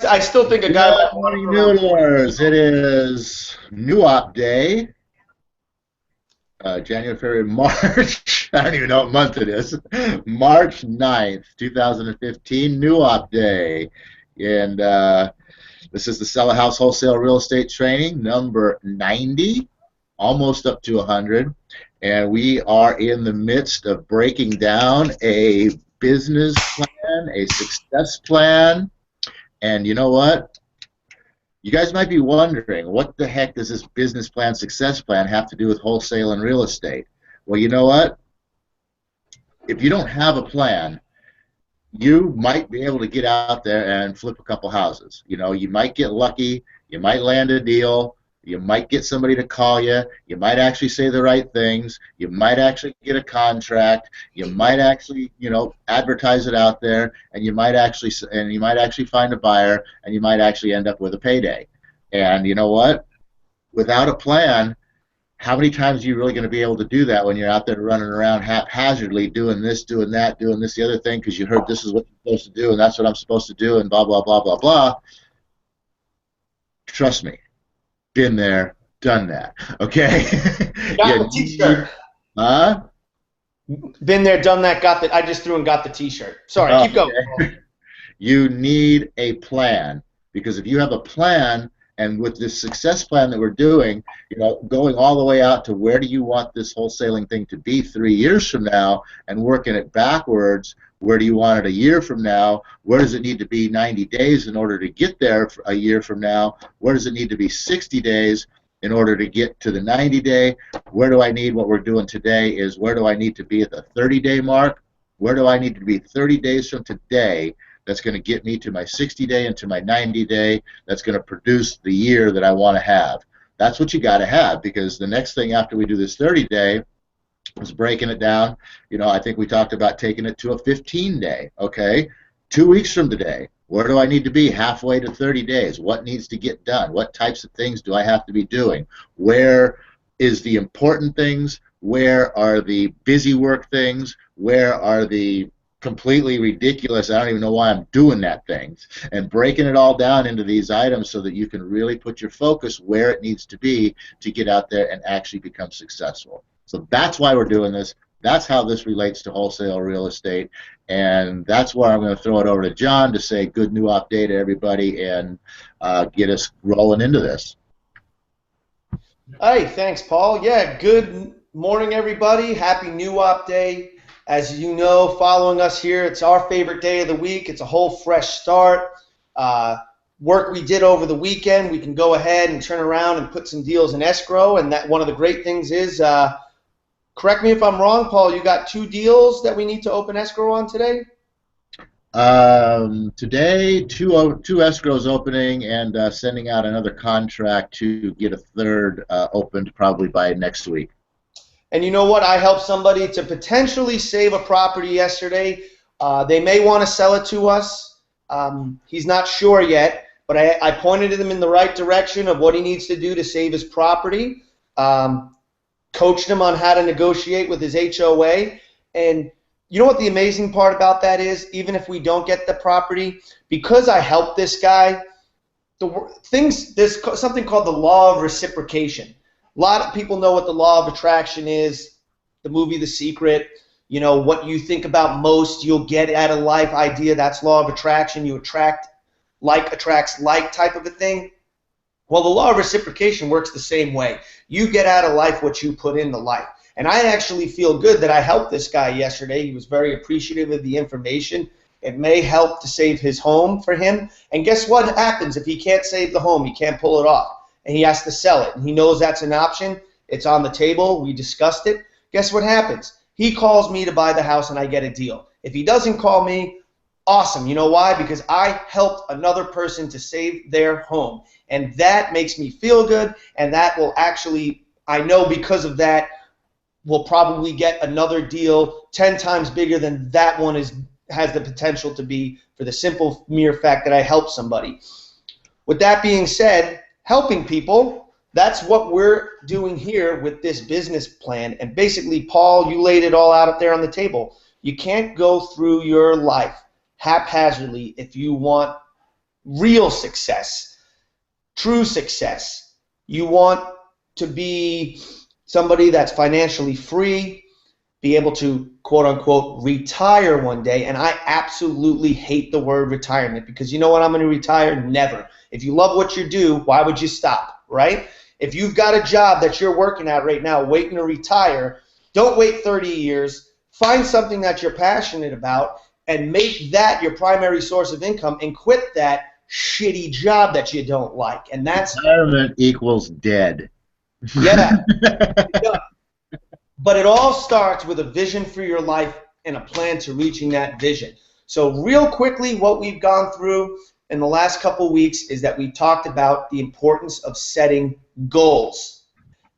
I still think a guy Good might want morning, to around 20. Noodlers. It is New Op Day, January, February, March. I don't even know what month it is. March 9th, 2015, New Op Day. And this is the Sell a House Wholesale Real Estate Training, number 90, almost up to 100. And we are in the midst of breaking down a business plan, a success plan. And you know what? You guys might be wondering, what the heck does this business plan, success plan have to do with wholesale and real estate? Well, you know what? If you don't have a plan, you might be able to get out there and flip a couple houses. You know, you might get lucky, you might land a deal, you might get somebody to call you, you might actually say the right things, you might actually get a contract, you might actually, advertise it out there, and you might actually find a buyer, and you might actually end up with a payday. And you know what? Without a plan, how many times are you really going to be able to do that when you're out there running around haphazardly doing this, doing that, doing this, the other thing, because you heard this is what you're supposed to do and that's what I'm supposed to do and blah, blah, blah, blah, blah. Trust me, been there, done that, okay? Got the T-shirt. Huh? Been there, done that. Got that. I just threw and got the T-shirt. Sorry, keep going. Okay. You need a plan, because if you have a plan, and with this success plan that we're doing, going all the way out to where do you want this wholesaling thing to be 3 years from now, and working it backwards, where do you want it a year from now, where does it need to be 90 days in order to get there a year from now, where does it need to be 60 days in order to get to the 90-day, where do I need, what we're doing today is where do I need to be at the 30-day mark, where do I need to be 30 days from today that's going to get me to my 60-day and to my 90-day, that's going to produce the year that I want to have. That's what you got to have, because the next thing after we do this 30-day is breaking it down. I think we talked about taking it to a 15-day, okay? 2 weeks from today, where do I need to be halfway to 30 days? What needs to get done? What types of things do I have to be doing? Where is the important things? Where are the busy work things? Where are the completely ridiculous, I don't even know why I'm doing that things, and breaking it all down into these items so that you can really put your focus where it needs to be to get out there and actually become successful. So that's why we're doing this. That's how this relates to wholesale real estate, and that's where I'm going to throw it over to John to say good new op day to everybody and get us rolling into this. Hey, thanks, Paul. Yeah, good morning, everybody. Happy new op day. As you know, following us here, it's our favorite day of the week. It's a whole fresh start. Work we did over the weekend, we can go ahead and turn around and put some deals in escrow. And that one of the great things is, correct me if I'm wrong, Paul, you got 2 deals that we need to open escrow on today? Today, two escrows opening and sending out another contract to get a third opened probably by next week. And you know what? I helped somebody to potentially save a property yesterday. They may want to sell it to us. He's not sure yet, but I pointed him in the right direction of what he needs to do to save his property. Coached him on how to negotiate with his HOA. And you know what the amazing part about that is? Even if we don't get the property, because I helped this guy, there's something called the law of reciprocation. A lot of people know what the law of attraction is, the movie The Secret. What you think about most, you'll get out of life idea. That's law of attraction. You attract, like attracts like type of a thing. Well, the law of reciprocation works the same way. You get out of life what you put into life. And I actually feel good that I helped this guy yesterday. He was very appreciative of the information. It may help to save his home for him. And guess what happens if he can't save the home? He can't pull it off. And he has to sell it. And he knows that's an option. It's on the table. We discussed it. Guess what happens? He calls me to buy the house and I get a deal. If he doesn't call me, awesome. You know why? Because I helped another person to save their home. And that makes me feel good. And that will actually, I know because of that, we'll probably get another deal 10 times bigger than that one has the potential to be, for the simple mere fact that I helped somebody. With that being said, helping people, that's what we're doing here with this business plan. And basically, Paul, you laid it all out up there on the table. You can't go through your life haphazardly if you want real success, true success. You want to be somebody that's financially free, be able to, quote unquote, retire one day. And I absolutely hate the word retirement, because you know what I'm going to retire? Never. If you love what you do, why would you stop, right? If you've got a job that you're working at right now waiting to retire, don't wait 30 years. Find something that you're passionate about and make that your primary source of income, and quit that shitty job that you don't like. And that's Retirement equals dead. yeah. Yeah. But it all starts with a vision for your life and a plan to reaching that vision. So real quickly, what we've gone through in the last couple weeks is that we talked about the importance of setting goals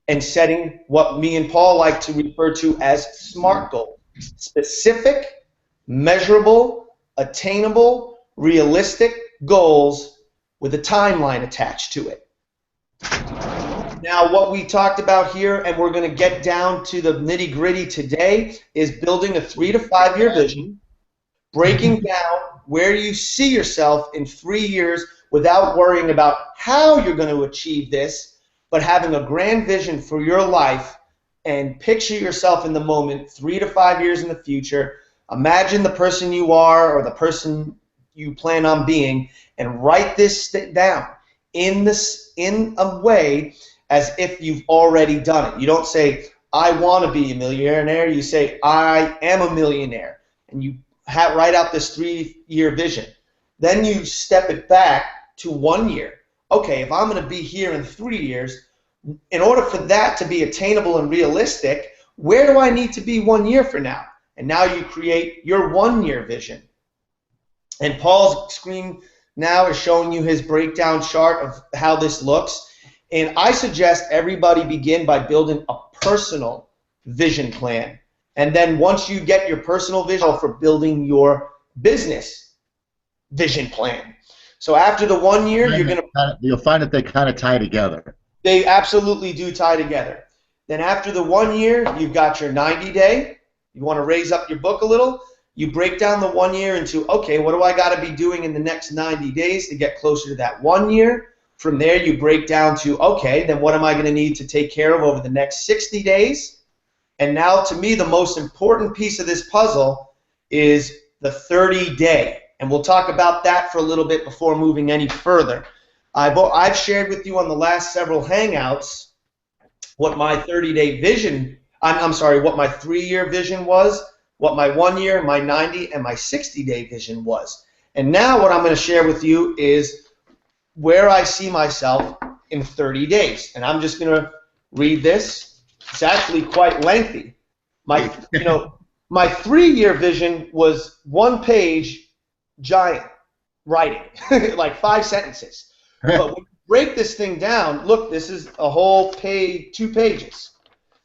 and setting what me and Paul like to refer to as SMART goals. Specific, measurable, attainable, realistic goals with a timeline attached to it. Now, what we talked about here, and we're going to get down to the nitty-gritty today, is building a 3 to 5 year vision, breaking down where you see yourself in 3 years without worrying about how you're going to achieve this, but having a grand vision for your life and picture yourself in the moment 3 to 5 years in the future. Imagine the person you are or the person you plan on being, and write this down in a way as if you've already done it. You don't say, I want to be a millionaire. You say, I am a millionaire. And you write out this 3 year vision. Then you step it back to 1 year. Okay, if I'm going to be here in 3 years, in order for that to be attainable and realistic, where do I need to be 1 year from now? And now you create your 1 year vision. And Paul's screen now is showing you his breakdown chart of how this looks. And I suggest everybody begin by building a personal vision plan. And then once you get your personal vision, for building your business vision plan. So after the 1 year, you'll find that they kind of tie together. They absolutely do tie together. Then after the 1 year, you've got your 90-day. You want to raise up your book a little. You break down the 1 year into, okay, what do I got to be doing in the next 90 days to get closer to that 1 year? From there, you break down to, okay, then what am I going to need to take care of over the next 60 days? And now, to me, the most important piece of this puzzle is the 30-day. And we'll talk about that for a little bit before moving any further. I've shared with you on the last several Hangouts what my 30-day vision, what my 3-year vision was, what my 1 year, my 90, and my 60-day vision was. And now what I'm going to share with you is where I see myself in 30 days. And I'm just going to read this. It's actually quite lengthy. My 3-year vision was 1 page giant writing, like 5 sentences. But when you break this thing down, look, this is a whole page, 2 pages.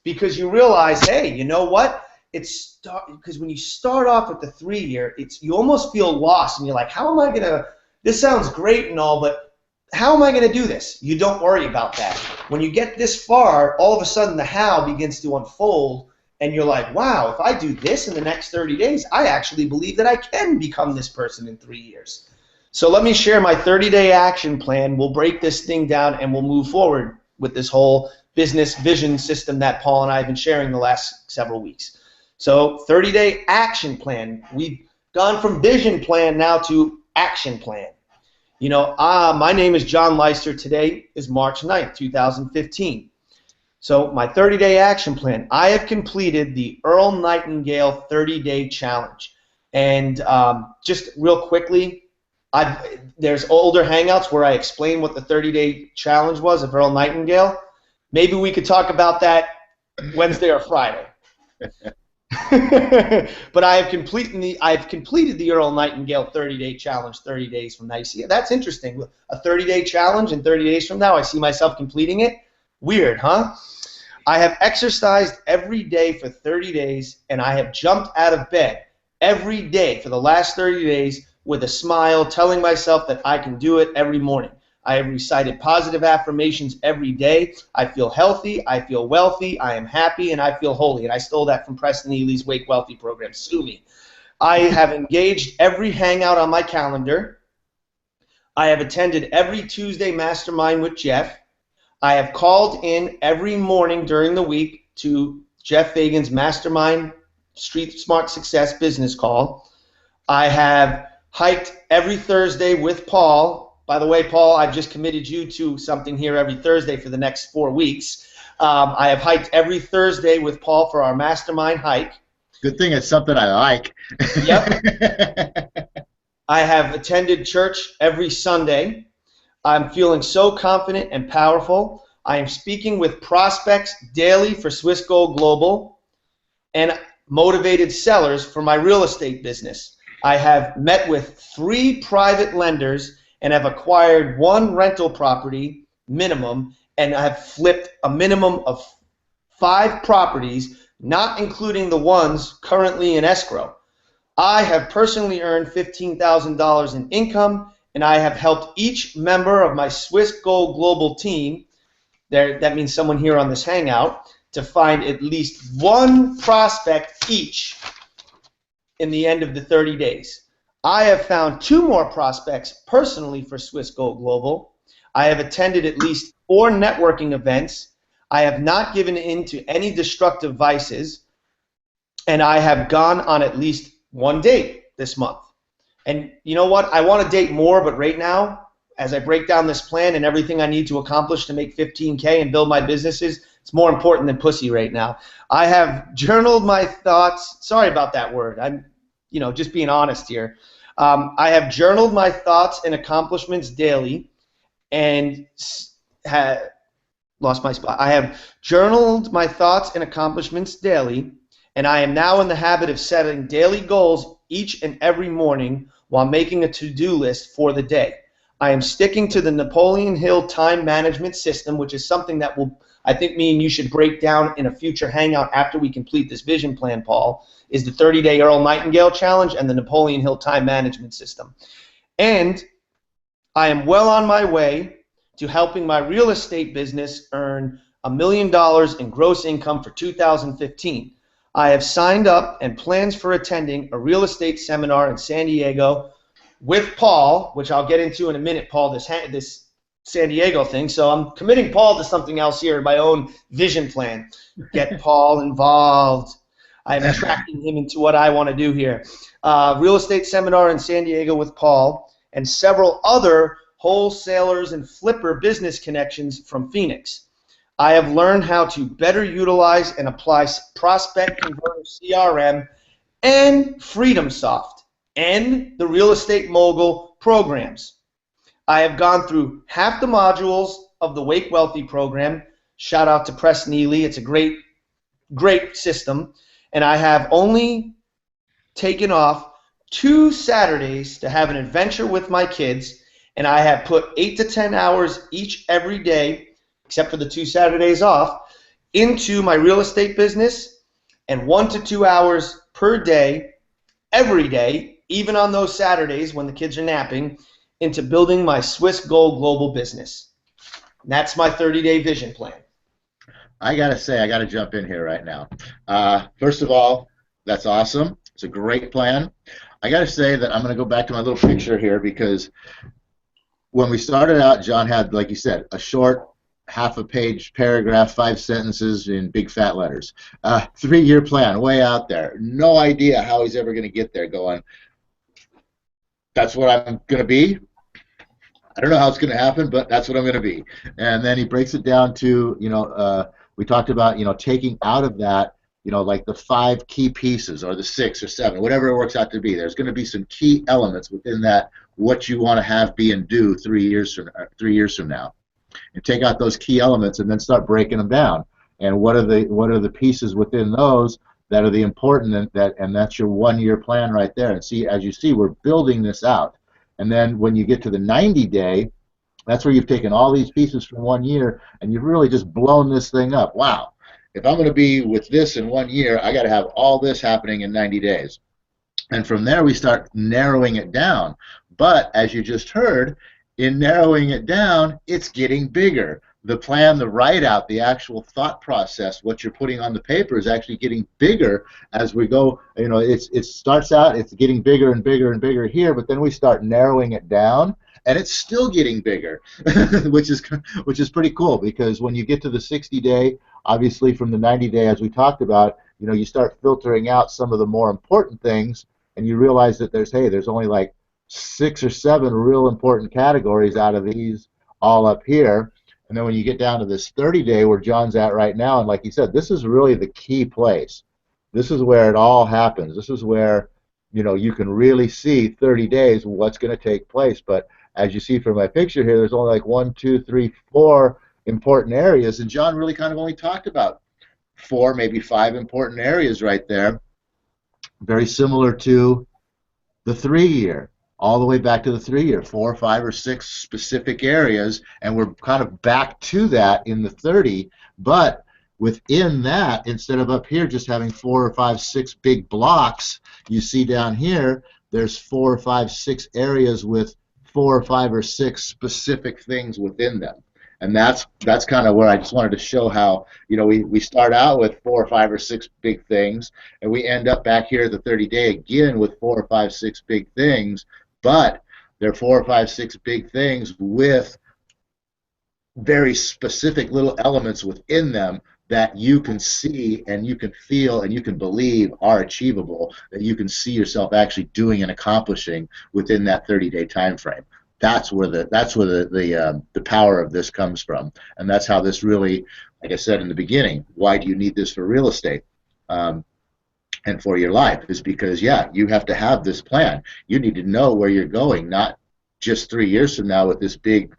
Because you realize, hey, you know what? Because when you start off with the 3-year, you almost feel lost, and you're like, how am I going to, this sounds great and all, but how am I going to do this? You don't worry about that. When you get this far, all of a sudden the how begins to unfold, and you're like, wow, if I do this in the next 30 days, I actually believe that I can become this person in 3 years. So let me share my 30-day action plan. We'll break this thing down, and we'll move forward with this whole business vision system that Paul and I have been sharing the last several weeks. So 30-day action plan. We've gone from vision plan now to action plan. You know, my name is John Leister. Today is March 9th, 2015. So my 30-day action plan. I have completed the Earl Nightingale 30-day challenge. And just real quickly, there's older Hangouts where I explain what the 30-day challenge was of Earl Nightingale. Maybe we could talk about that Wednesday or Friday. But I've completed the Earl Nightingale 30-day challenge, 30 days from now. You see, that's interesting. A 30-day challenge, and 30 days from now I see myself completing it. Weird, huh? I have exercised every day for 30 days, and I have jumped out of bed every day for the last 30 days with a smile, telling myself that I can do it every morning. I have recited positive affirmations every day. I feel healthy, I feel wealthy, I am happy, and I feel holy. And I stole that from Preston Ely's Wake Wealthy program. Sue me. I have engaged every Hangout on my calendar. I have attended every Tuesday mastermind with Jeff. I have called in every morning during the week to Jeff Fagan's mastermind Street Smart Success business call. I have hiked every Thursday with Paul. By the way, Paul, I've just committed you to something here every Thursday for the next 4 weeks. I have hiked every Thursday with Paul for our mastermind hike. Good thing it's something I like. Yep. I have attended church every Sunday. I'm feeling so confident and powerful. I am speaking with prospects daily for Swiss Gold Global and motivated sellers for my real estate business. I have met with 3 private lenders and have acquired 1 rental property minimum, and I have flipped a minimum of 5 properties, not including the ones currently in escrow. I have personally earned $15,000 in income, and I have helped each member of my Swiss Gold Global team, that means someone here on this hangout, to find at least 1 prospect each in the end of the 30 days. I have found 2 more prospects personally for Swiss Gold Global. I have attended at least 4 networking events. I have not given in to any destructive vices, and I have gone on at least 1 date this month. And you know what? I want to date more, but right now, as I break down this plan and everything I need to accomplish to make $15K and build my businesses, it's more important than pussy right now. I have journaled my thoughts. Sorry about that word. I'm, just being honest here. I have journaled my thoughts and accomplishments daily, and lost my spot. I have journaled my thoughts and accomplishments daily, and I am now in the habit of setting daily goals each and every morning while making a to-do list for the day. I am sticking to the Napoleon Hill time management system, which is something that I think me and you should break down in a future hangout after we complete this vision plan, Paul, is the 30-day Earl Nightingale challenge and the Napoleon Hill time management system. And I am well on my way to helping my real estate business earn $1 million in gross income for 2015. I have signed up and plans for attending a real estate seminar in San Diego with Paul, which I'll get into in a minute, Paul, this San Diego thing. So I'm committing Paul to something else here in my own vision plan. Get Paul involved. I'm attracting him into what I want to do here. Real estate seminar in San Diego with Paul and several other wholesalers and flipper business connections from Phoenix. I have learned how to better utilize and apply Prospect Converter CRM and FreedomSoft and the Real Estate Mogul programs. I have gone through half the modules of the Wake Wealthy program. Shout out to Press Neely. It's a great, great system. And I have only taken off 2 Saturdays to have an adventure with my kids, and I have put 8 to 10 hours each every day, except for the 2 Saturdays off, into my real estate business, and 1 to 2 hours per day, every day, even on those Saturdays when the kids are napping, into building my Swiss Gold Global business. And that's my 30-day vision plan. I got to say, I got to jump in here right now. First of all, that's awesome. It's a great plan. I got to say that I'm going to go back to my little picture here because when we started out, John had, like you said, a short half-a-page paragraph, 5 sentences in big fat letters. 3-year plan, way out there. No idea how he's ever going to get there going, that's what I'm going to be. I don't know how it's going to happen, but that's what I'm going to be. And then he breaks it down to, we talked about, taking out of that, like the 5 key pieces or the 6 or 7, whatever it works out to be. There's going to be some key elements within that, what you want to have, be, and do 3 years from now. And take out those key elements and then start breaking them down. And what are the pieces within those that are the important, and that's your 1-year plan right there. And see, as you see, we're building this out. And then when you get to the 90-day, that's where you've taken all these pieces from 1 year and you've really just blown this thing up. Wow, if I'm going to be with this in 1 year, I got to have all this happening in 90 days. And from there we start narrowing it down. But as you just heard, in narrowing it down, it's getting bigger. The plan, the write-out, the actual thought process, what you're putting on the paper is actually getting bigger as we go. It starts out, it's getting bigger and bigger and bigger here, but then we start narrowing it down, and it's still getting bigger, which is pretty cool, because when you get to the 60-day, obviously from the 90-day, as we talked about, you start filtering out some of the more important things, and you realize that there's only like 6 or 7 real important categories out of these all up here. And then when you get down to this 30-day where John's at right now, and like you said, this is really the key place. This is where it all happens. This is where you can really see 30 days what's going to take place. But as you see from my picture here, there's only like 1, 2, 3, 4 important areas, and John really kind of only talked about 4, maybe 5 important areas right there. Very similar to the 3-year, all the way back to the 3-year, 4, 5, or 6 specific areas, and we're kind of back to that in the 30. But within that, instead of up here just having 4 or 5, 6 big blocks, you see down here there's 4 or 5, 6 areas with 4 or 5 or 6 specific things within them. And that's kind of where I just wanted to show how we start out with 4 or 5 or 6 big things, and we end up back here at the 30-day again with 4 or 5, 6 big things, but they're 4 or 5, 6 big things with very specific little elements within them that you can see and you can feel and you can believe are achievable, that you can see yourself actually doing and accomplishing within that 30-day time frame. That's where the power of this comes from, and that's how this really, like I said in the beginning, why do you need this for real estate and for your life? Is because you have to have this plan. You need to know where you're going, not just 3 years from now with this big,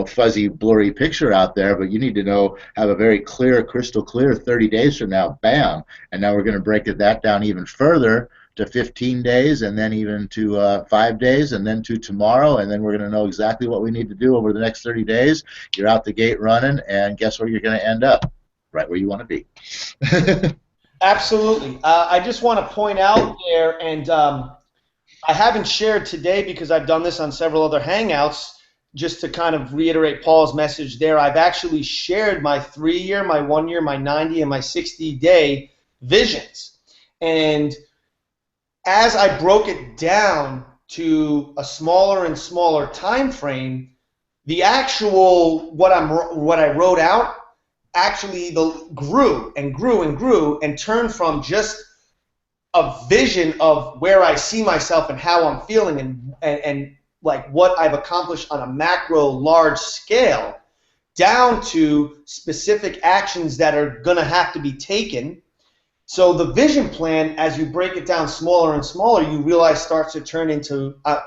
fuzzy, blurry picture out there, but you need to have a very clear, crystal clear 30 days from now, bam, and now we're going to break that down even further to 15 days, and then even to 5 days, and then to tomorrow, and then we're going to know exactly what we need to do over the next 30 days. You're out the gate running, and guess where you're going to end up? Right where you want to be. Absolutely. I just want to point out there, and I haven't shared today because I've done this on several other Hangouts, just to kind of reiterate Paul's message there. I've actually shared my 3-year, my 1-year, my 90, and my 60-day visions. And as I broke it down to a smaller and smaller time frame, the actual what I wrote out actually grew and grew and grew, and turned from just a vision of where I see myself and how I'm feeling and like what I've accomplished on a macro large scale, down to specific actions that are going to have to be taken. So the vision plan, as you break it down smaller and smaller, you realize starts to turn into, a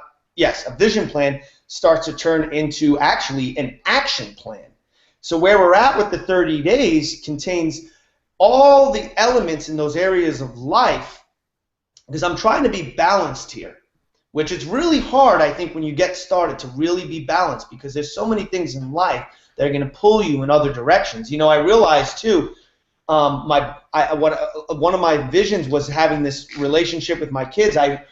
vision plan starts to turn into actually an action plan. So where we're at with the 30 days contains all the elements in those areas of life, because I'm trying to be balanced here, which is really hard, I think, when you get started to really be balanced, because there's so many things in life that are going to pull you in other directions. I realized too, one of my visions was having this relationship with my kids. I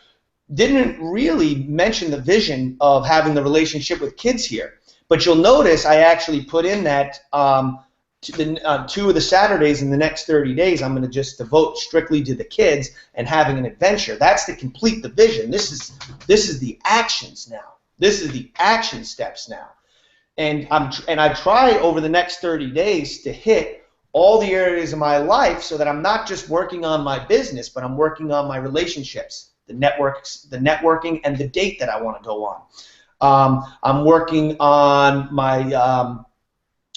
didn't really mention the vision of having the relationship with kids here, but you'll notice I actually put in that 2 of the Saturdays in the next 30 days, I'm going to just devote strictly to the kids and having an adventure. That's to complete the vision. This is the actions now. This is the action steps now. And I try over the next 30 days to hit all the areas of my life, so that I'm not just working on my business, but I'm working on my relationships, the networking, and the date that I want to go on. I'm working on my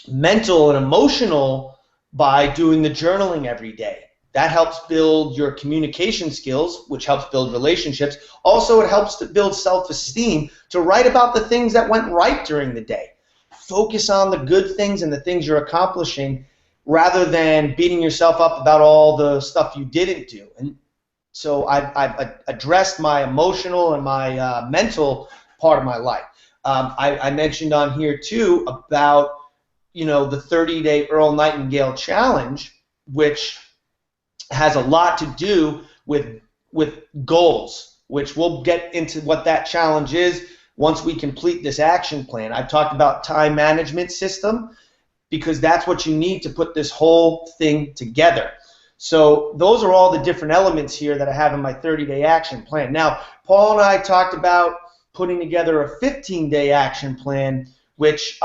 mental and emotional by doing the journaling every day. That helps build your communication skills, which helps build relationships. Also, it helps to build self-esteem, to write about the things that went right during the day. Focus on the good things and the things you're accomplishing, rather than beating yourself up about all the stuff you didn't do. And so I've addressed my emotional and my mental part of my life. I mentioned on here too about the 30-day Earl Nightingale Challenge, which has a lot to do with goals, which we'll get into what that challenge is once we complete this action plan. I've talked about time management system, because that's what you need to put this whole thing together. So those are all the different elements here that I have in my 30-day action plan. Now, Paul and I talked about putting together a 15-day action plan, which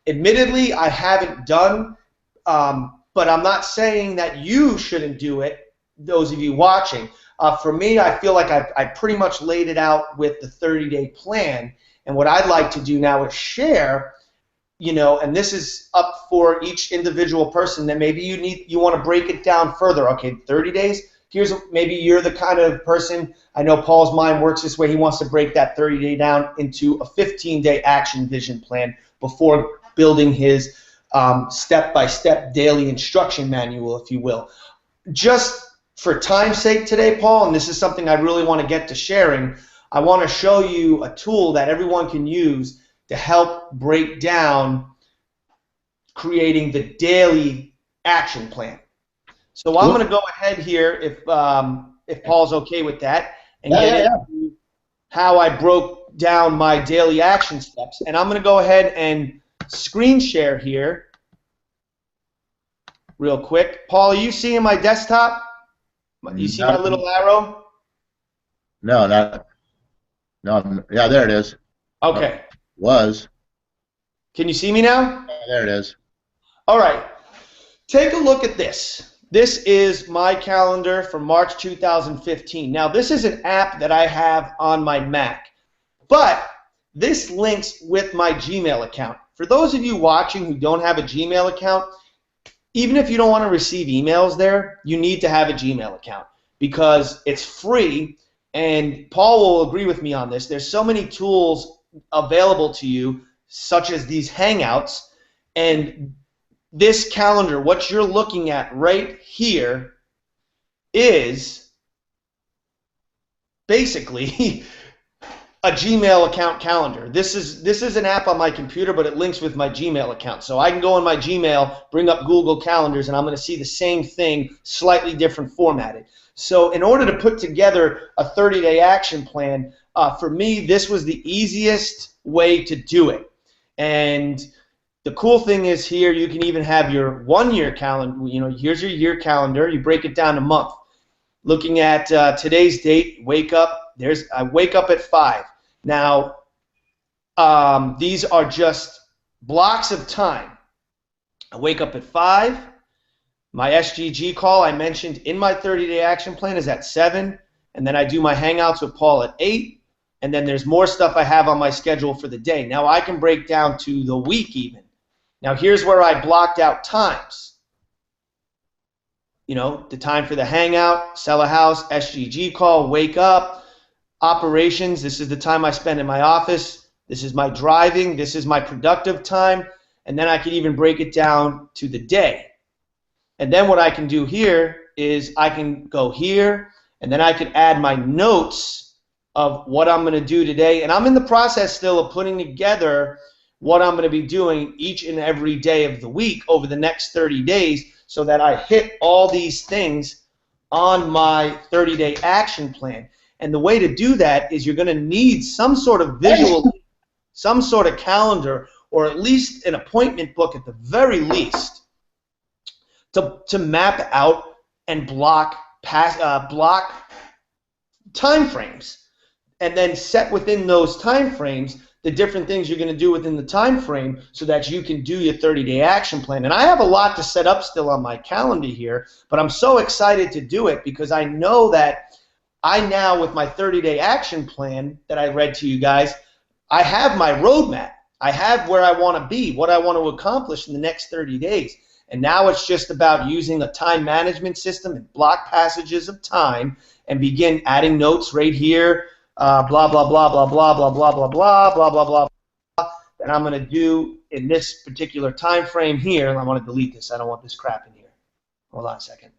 admittedly I haven't done, but I'm not saying that you shouldn't do it, those of you watching. For me, I feel like I pretty much laid it out with the 30-day plan, and what I'd like to do now is share, and this is up for each individual person, that maybe you want to break it down further. Okay, 30 days. Maybe you're the kind of person, I know Paul's mind works this way, he wants to break that 30-day down into a 15-day action vision plan before building his step-by-step daily instruction manual, if you will. Just for time's sake today, Paul, and this is something I really want to get to sharing, I want to show you a tool that everyone can use to help break down creating the daily action plan. So I'm going to go ahead here, if Paul's okay with that, and get into how I broke down my daily action steps. And I'm going to go ahead and screen share here real quick. Paul, are you seeing my desktop? You see my little arrow? No, not. No, yeah, there it is. Okay. Was. Can you see me now? Yeah, there it is. All right. Take a look at this. This is my calendar for March 2015. Now, this is an app that I have on my Mac, but this links with my Gmail account. For those of you watching who don't have a Gmail account, even if you don't want to receive emails there, you need to have a Gmail account because it's free, and Paul will agree with me on this. There's so many tools available to you, such as these Hangouts, and this calendar, what you're looking at right here, is basically a Gmail account calendar. This is an app on my computer, but it links with my Gmail account. So I can go on my Gmail, bring up Google Calendars, and I'm going to see the same thing, slightly different formatted. So in order to put together a 30-day action plan, for me, this was the easiest way to do it. And the cool thing is here, you can even have your one-year calendar. Here's your year calendar. You break it down to month. Looking at today's date, wake up. I wake up at 5. Now, these are just blocks of time. I wake up at 5. My SGG call I mentioned in my 30-day action plan is at 7. And then I do my Hangouts with Paul at 8. And then there's more stuff I have on my schedule for the day. Now I can break down to the week even. Now here's where I blocked out times. The time for the Hangout, sell a house, SGG call, wake up, operations. This is the time I spend in my office. This is my driving. This is my productive time. And then I could even break it down to the day. And then what I can do here is I can go here, and then I could add my notes of what I'm going to do today. And I'm in the process still of putting together what I'm going to be doing each and every day of the week over the next 30 days so that I hit all these things on my 30-day action plan. And the way to do that is you're going to need some sort of visual, some sort of calendar, or at least an appointment book at the very least to map out and block time frames, and then set within those time frames the different things you're going to do within the time frame so that you can do your 30-day action plan. And I have a lot to set up still on my calendar here, but I'm so excited to do it because I know that I now, with my 30-day action plan that I read to you guys, I have my roadmap. I have where I want to be, what I want to accomplish in the next 30 days. And now it's just about using a time management system and block passages of time and begin adding notes right here, blah, blah, blah, blah, blah, blah, blah, blah, blah, blah, blah, blah, that I'm going to do in this particular time frame here. And I want to delete this. I don't want this crap in here. Hold on a second.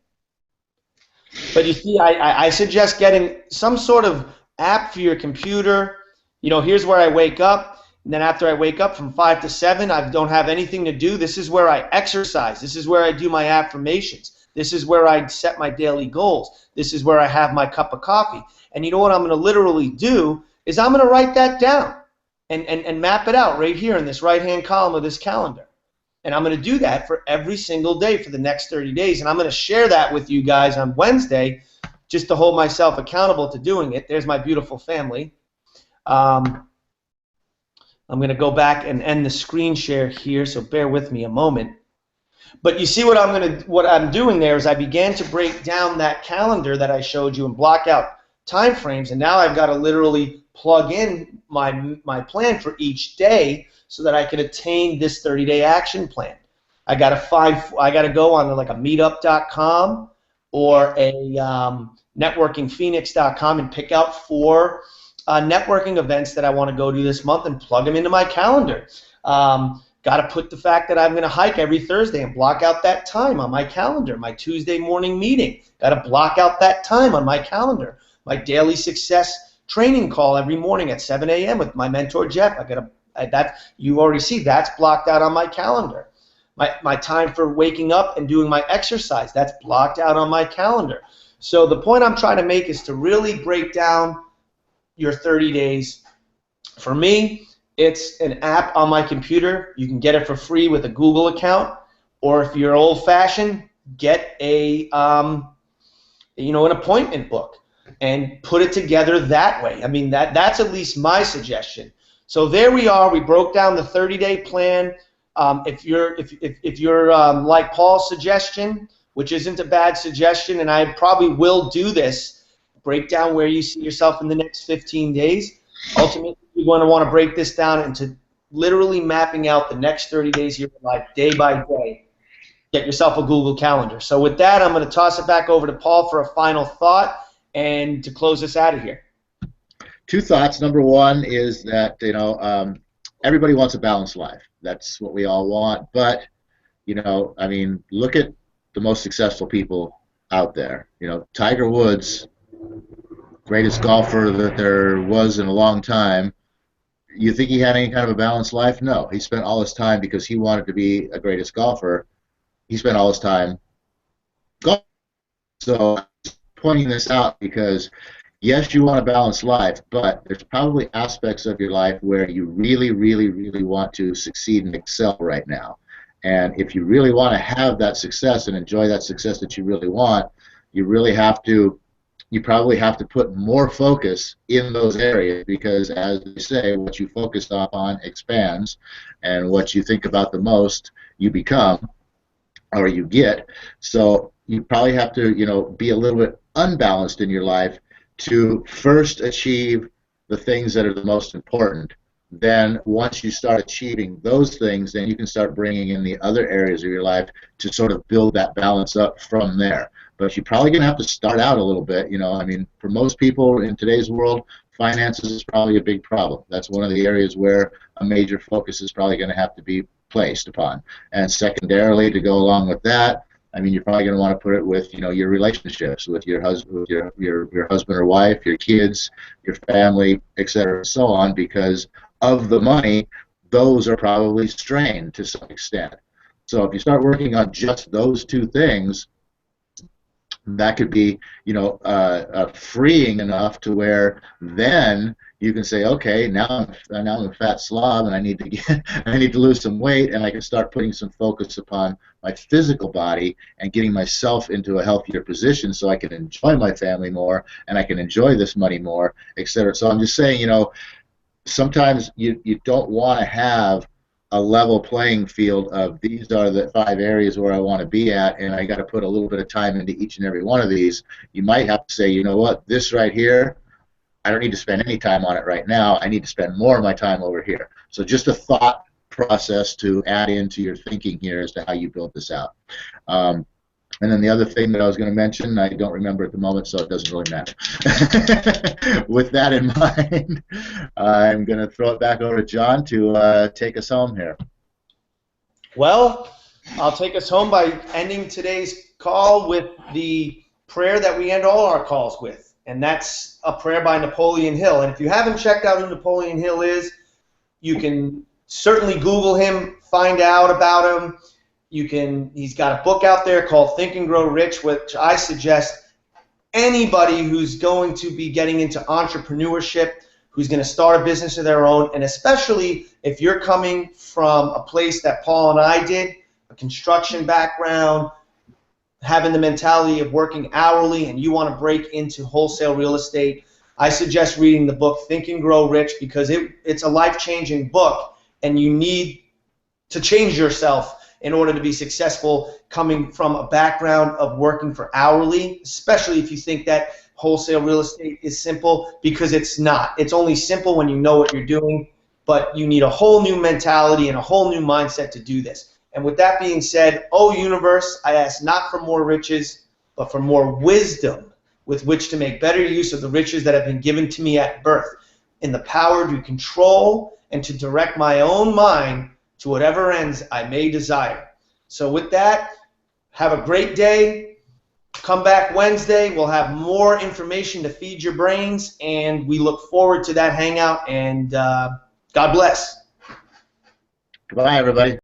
But you see, I suggest getting some sort of app for your computer. Here's where I wake up. And then after I wake up from 5 to 7, I don't have anything to do. This is where I exercise. This is where I do my affirmations. This is where I set my daily goals. This is where I have my cup of coffee. And you know what I'm going to literally do is I'm going to write that down and map it out right here in this right-hand column of this calendar. And I'm going to do that for every single day for the next 30 days. And I'm going to share that with you guys on Wednesday just to hold myself accountable to doing it. There's my beautiful family. I'm going to go back and end the screen share here, so bear with me a moment. But you see what I'm doing there is I began to break down that calendar that I showed you and block out time frames, and now I've got to literally plug in my plan for each day so that I can attain this 30-day action plan. I got to go on like a meetup.com or a networkingphoenix.com and pick out 4 networking events that I want to go to this month and plug them into my calendar. Got to put the fact that I'm going to hike every Thursday and block out that time on my calendar. My Tuesday morning meeting, got to block out that time on my calendar. My daily success training call every morning at 7 a.m. with my mentor Jeff. You already see that's blocked out on my calendar. My time for waking up and doing my exercise, that's blocked out on my calendar. So the point I'm trying to make is to really break down your 30 days. For me, it's an app on my computer. You can get it for free with a Google account, or if you're old-fashioned, get an appointment book and put it together that way. I mean, that's at least my suggestion. So there we are. We broke down the 30-day plan. If you're like Paul's suggestion, which isn't a bad suggestion, and I probably will do this, break down where you see yourself in the next 15 days. Ultimately, you're going to want to break this down into literally mapping out the next 30 days of your life, day by day. Get yourself a Google Calendar. So with that, I'm going to toss it back over to Paul for a final thought and to close us out of here. 2 thoughts. Number one is that, everybody wants a balanced life. That's what we all want. But, look at the most successful people out there. Tiger Woods, greatest golfer that there was in a long time. You think he had any kind of a balanced life? No. He spent all his time, because he wanted to be a greatest golfer, he spent all his time golfing. So I'm pointing this out because, yes, you want a balanced life, but there's probably aspects of your life where you really, really, really want to succeed and excel right now. And if you really want to have that success and enjoy that success that you really want, you probably have to put more focus in those areas, because, as they say, what you focus on expands, and what you think about the most, you become, or you get. So you probably have to, be a little bit unbalanced in your life to first achieve the things that are the most important. Then once you start achieving those things, then you can start bringing in the other areas of your life to sort of build that balance up from there. But you're probably going to have to start out a little bit. For most people in today's world, finances is probably a big problem. That's one of the areas where a major focus is probably going to have to be placed upon. And secondarily, to go along with that, you're probably going to want to put it with, your relationships with your husband, your husband or wife, your kids, your family, etc., and so on. Because of the money, those are probably strained to some extent. So if you start working on just those 2 things, that could be, freeing enough to where then you can say, okay, now I'm a fat slob and I need to lose some weight, and I can start putting some focus upon my physical body and getting myself into a healthier position so I can enjoy my family more and I can enjoy this money more, etc. So I'm just saying, sometimes you don't want to have a level playing field of these are the 5 areas where I want to be at, and I got to put a little bit of time into each and every one of these. You might have to say, you know what, this right here, I don't need to spend any time on it right now. I need to spend more of my time over here. So just a thought process to add into your thinking here as to how you build this out. And then the other thing that I was going to mention, I don't remember at the moment, so it doesn't really matter. With that in mind, I'm going to throw it back over to John to take us home here. Well, I'll take us home by ending today's call with the prayer that we end all our calls with, and that's a prayer by Napoleon Hill. And if you haven't checked out who Napoleon Hill is, you can certainly Google him, find out about him. He's got a book out there called Think and Grow Rich, which I suggest anybody who's going to be getting into entrepreneurship, who's going to start a business of their own, and especially if you're coming from a place that Paul and I did, a construction background, having the mentality of working hourly, and you want to break into wholesale real estate, I suggest reading the book Think and Grow Rich, because it's a life-changing book, and you need to change yourself in order to be successful, coming from a background of working for hourly, especially if you think that wholesale real estate is simple, because it's not. It's only simple when you know what you're doing, but you need a whole new mentality and a whole new mindset to do this. And with that being said, oh universe, I ask not for more riches, but for more wisdom with which to make better use of the riches that have been given to me at birth, in the power to control and to direct my own mind to whatever ends I may desire. So with that, have a great day. Come back Wednesday. We'll have more information to feed your brains, and we look forward to that hangout, and God bless. Goodbye, everybody.